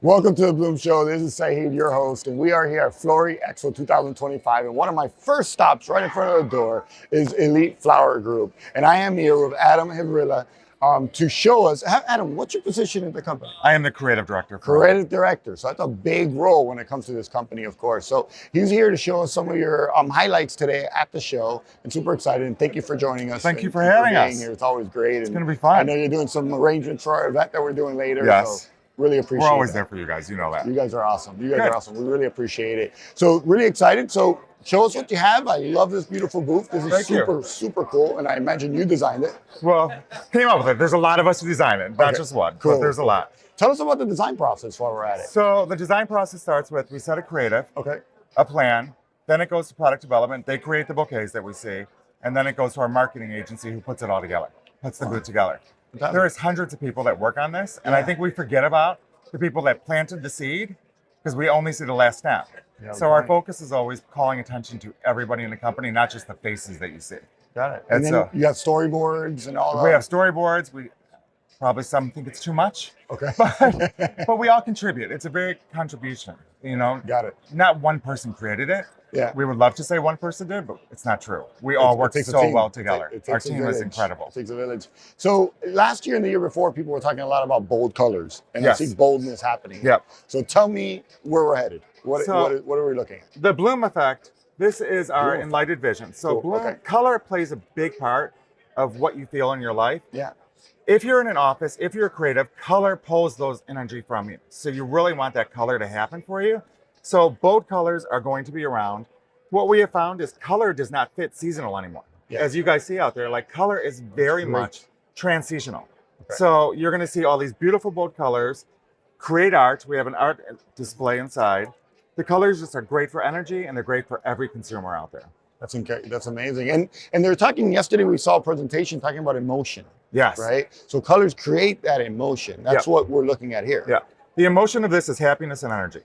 Welcome to the Bloom Show. This is Saeed, your host, and we are here at Floriexpo 2025. And one of my first stops right in front of the door is Elite Flower Group. And I am here with Adam Havrilla to show us. Adam, what's your position in the company? I am the creative director. Creative director. So that's a big role when it comes to this company, of course. So he's here to show us some of your highlights today at the show. And super excited. And thank you for joining us. Thank you for having us. Here. It's always great. It's going to be fun. I know you're doing some arrangements for our event that we're doing later. Yes. So really appreciate it. We're always there for you guys. You know that. You guys are awesome. You guys are awesome. We really appreciate it. So really excited. So show us what you have. I love this beautiful booth. This is super cool. And I imagine you designed it. Well, came up with it. There's a lot of us who design it, not just one, but there's a lot. Tell us about the design process while we're at it. So the design process starts with, we set a creative, a plan, then it goes to product development. They create the bouquets that we see, and then it goes to our marketing agency who puts it all together, puts the booth together. There's hundreds of people that work on this, and I think we forget about the people that planted the seed because we only see the last snap. So our focus is always calling attention to everybody in the company, not just the faces that you see. Got it. And then you have storyboards and all that. We have storyboards. We probably some think it's too much. Okay. But we all contribute. It's a big contribution, you know. Got it. Not one person created it. Yeah. We would love to say one person did, but it's not true. We all work so well together. Our team is incredible. It takes a village. So last year and the year before, people were talking a lot about bold colors, and I see boldness happening. Yep. So tell me where we're headed. What are we looking at? The bloom effect. This is our enlightened vision. So bloom, color plays a big part of what you feel in your life. Yeah. If you're in an office, if you're creative, color pulls those energy from you. So you really want that color to happen for you. So bold colors are going to be around. What we have found is color does not fit seasonal anymore. Yeah. As you guys see out there, like color is very much transitional. So you're going to see all these beautiful bold colors, create art. We have an art display inside. The colors just are great for energy, and they're great for every consumer out there. That's amazing. And they're talking yesterday, we saw a presentation talking about emotion. Yes. Right? So colors create that emotion. That's what we're looking at here. Yeah. The emotion of this is happiness and energy.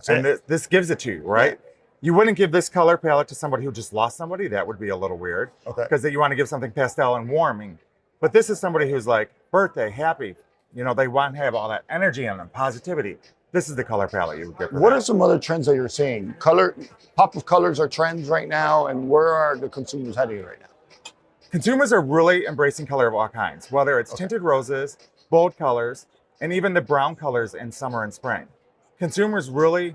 And this gives it to you, right? Yeah. You wouldn't give this color palette to somebody who just lost somebody. That would be a little weird. Because you want to give something pastel and warming. But this is somebody who's like, birthday, happy. You know, they want to have all that energy in them, positivity. This is the color palette you would get for What are some other trends that you're seeing? Pop of colors are trends right now, and where are the consumers heading right now? Consumers are really embracing color of all kinds, whether it's tinted roses, bold colors, and even the brown colors in summer and spring. Consumers really,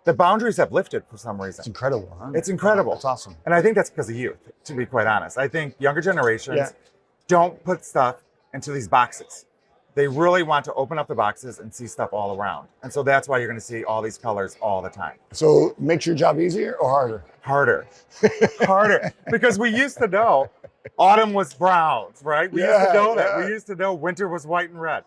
the boundaries have lifted for some reason. It's incredible, huh? It's incredible. It's awesome. And I think that's because of youth, to be quite honest. I think younger generations don't put stuff into these boxes. They really want to open up the boxes and see stuff all around. And so that's why you're going to see all these colors all the time. So makes your job easier or harder? Harder. Harder. Because we used to know autumn was browns, right? We used to know that. We used to know winter was white and red.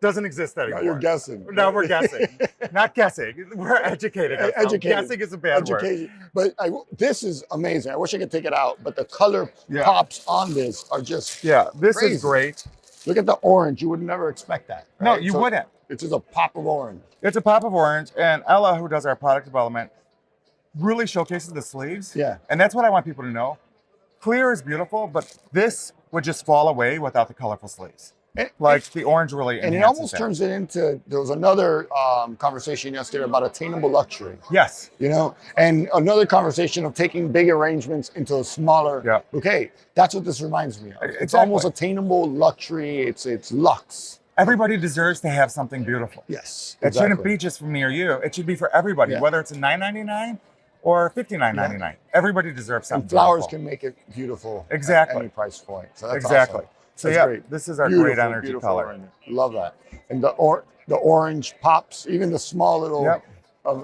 Doesn't exist anymore. Now you're guessing. Now we're guessing. Not guessing. We're educated. Guessing is a bad word. But this is amazing. I wish I could take it out, but the color pops on this are just this crazy. Is great. Look at the orange. You would never expect that. Right? No, you wouldn't. It's just a pop of orange. It's a pop of orange. And Ella, who does our product development, really showcases the sleeves. Yeah. And that's what I want people to know. Clear is beautiful, but this would just fall away without the colorful sleeves. The orange really enhances. And it almost turns it into, there was another conversation yesterday about attainable luxury. Yes. You know, and another conversation of taking big arrangements into a smaller bouquet. That's what this reminds me of. It's almost attainable luxury. It's luxe. Everybody deserves to have something beautiful. Yes. It shouldn't be just from near you. It should be for everybody, whether it's a $9.99 or $59.99. Everybody deserves something. And flowers beautiful. Can make it beautiful. Exactly. At any price point. So that's awesome. So great. This is our great energy color. Orange. Love that. And the orange pops, even the small little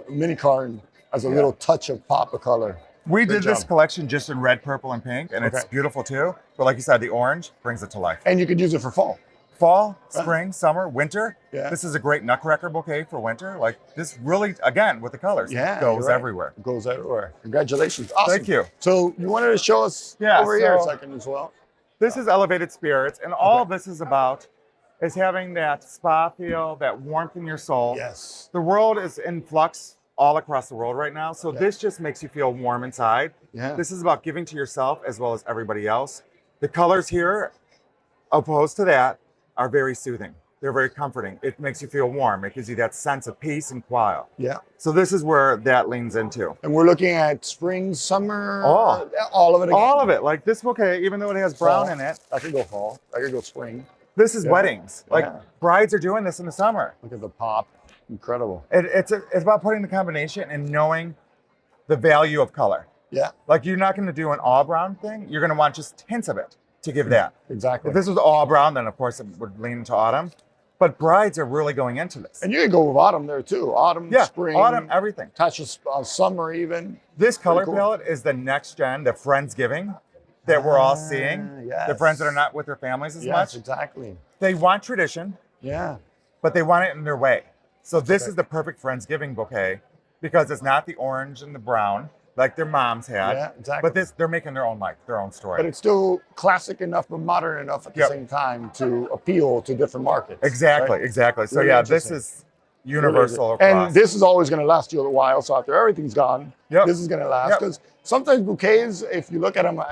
mini card has a little touch of pop of color. We did this collection just in red, purple, and pink, and it's beautiful too. But like you said, the orange brings it to life. And you could use it for fall. Fall, spring, summer, winter. Yeah. This is a great nutcracker bouquet for winter. Like this really, again, with the colors, goes everywhere. It goes everywhere. Congratulations. Awesome. Thank you. So you wanted to show us over here a second as well. This is elevated spirits, and all this is about is having that spa feel, that warmth in your soul. Yes. The world is in flux all across the world right now, so this just makes you feel warm inside. Yeah. This is about giving to yourself as well as everybody else. The colors here, opposed to that, are very soothing. They're very comforting. It makes you feel warm. It gives you that sense of peace and quiet. Yeah. So this is where that leans into. And we're looking at spring, summer, Oh. all of it again. All of it. Like this bouquet, even though it has brown Fall. in it, I could go fall. I could go spring. this is Yeah. weddings. Like Yeah. brides are doing this in the summer. Look at the pop. Incredible. It's about putting the combination and knowing the value of color. Yeah, Like you're not going to do an all brown thing. You're going to want just hints of it to give that. exactly. If this was all brown, then of course it would lean into autumn. But brides are really going into this. And you could go with autumn there too. Autumn, Yeah, spring, autumn, everything. touch of summer even. This color cool. palette is the next gen, the Friendsgiving that we're all seeing. yes. The friends that are not with their families as Yes, much. exactly. They want tradition, Yeah. but they want it in their way. So this Okay. is the perfect Friendsgiving bouquet because it's not the orange and the brown like their moms had. Yeah, exactly. But this, they're making their own life, their own story. But it's still classic enough but modern enough at the Yep. same time to appeal to different markets. Exactly, right? exactly. So Really yeah, this interesting. is universal Really across. and this is always going to last you a while. So after everything's gone, Yep. this is going to last. Yep. Because sometimes bouquets, if you look at them,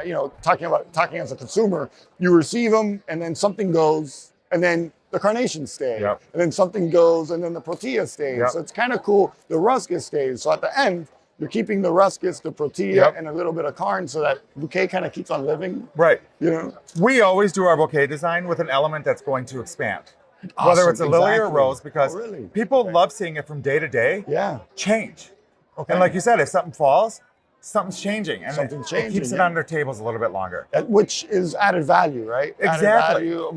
talking as a consumer, you receive them and then something goes, and then the carnations stay, Yep. and then something goes, and then the protea stays. Yep. So it's kind of cool. The ruscus stays. So at the end, you're keeping the ruscus, the protea, Yep. and a little bit of carn, so that bouquet kind of keeps on living. Right. You know, We always do our bouquet design with an element that's going to expand. Whether Awesome, it's a lily or a exactly. rose, because Oh, really? people Okay. love seeing it from day to day yeah. change. Okay. And like you said, if something falls, something's changing. And Something's it changing, keeps it yeah. on their tables a little bit longer. Which is added value, right? Exactly. Added value,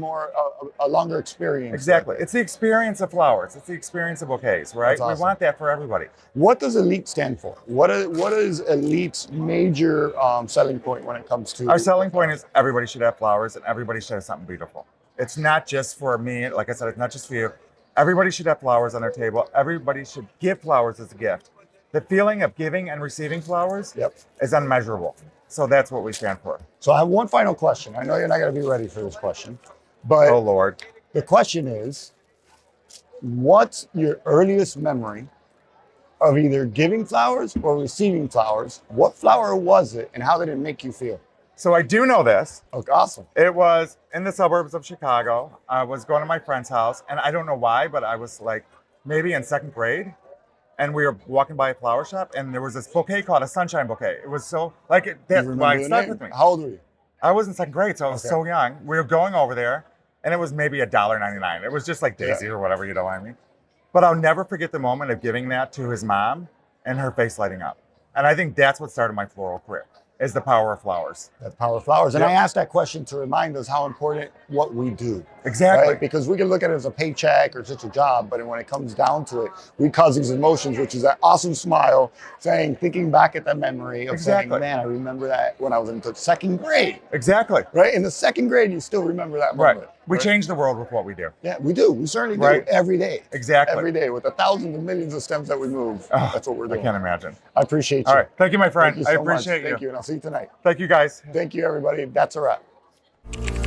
a longer experience. Exactly. It's the experience of flowers. It's the experience of bouquets, right? That's awesome. We want that for everybody. What does Elite stand for? What is Elite's major selling point when it comes to Our selling point is everybody should have flowers and everybody should have something beautiful. It's not just for me. Like I said, it's not just for you. Everybody should have flowers on their table. Everybody should give flowers as a gift. The feeling of giving and receiving flowers Yep. is unmeasurable. So that's what we stand for. So I have one final question. I know you're not going to be ready for this question, but Oh, Lord. the question is, what's your earliest memory of either giving flowers or receiving flowers? What flower was it, and how did it make you feel? So I do know this. Okay, awesome. It was in the suburbs of Chicago. I was going to my friend's house, and I don't know why, but I was like maybe in second grade, and we were walking by a flower shop, and there was this bouquet called a sunshine bouquet. It was so like You that's remember why it the stuck name? with me. How old were you? I was in second grade, so I was Okay. so young. We were going over there, and it was maybe $1.99. It was just like Daisy or whatever, you know what I mean? But I'll never forget the moment of giving that to his mom and her face lighting up. And I think that's what started my floral career, is the power of flowers. That power of flowers. And Yep. I asked that question to remind us how important what we do. Exactly. Right? Because we can look at it as a paycheck or just a job, but when it comes down to it, we cause these emotions, which is that awesome smile, thinking back at that memory of Exactly. saying, man, I remember that when I was in the second grade, Exactly. right? In the second grade, you still remember that Right. moment. We right? change the world with what we do. Yeah, we do. We certainly do Right. every day. Exactly. Every day with the thousands of millions of stems that we move. Oh, That's what we're I doing. can't imagine. I appreciate you. All right. Thank you, my friend. Thank you so I appreciate much. Thank you. And I'll see you tonight. Thank you, guys. Thank you, everybody. That's a wrap.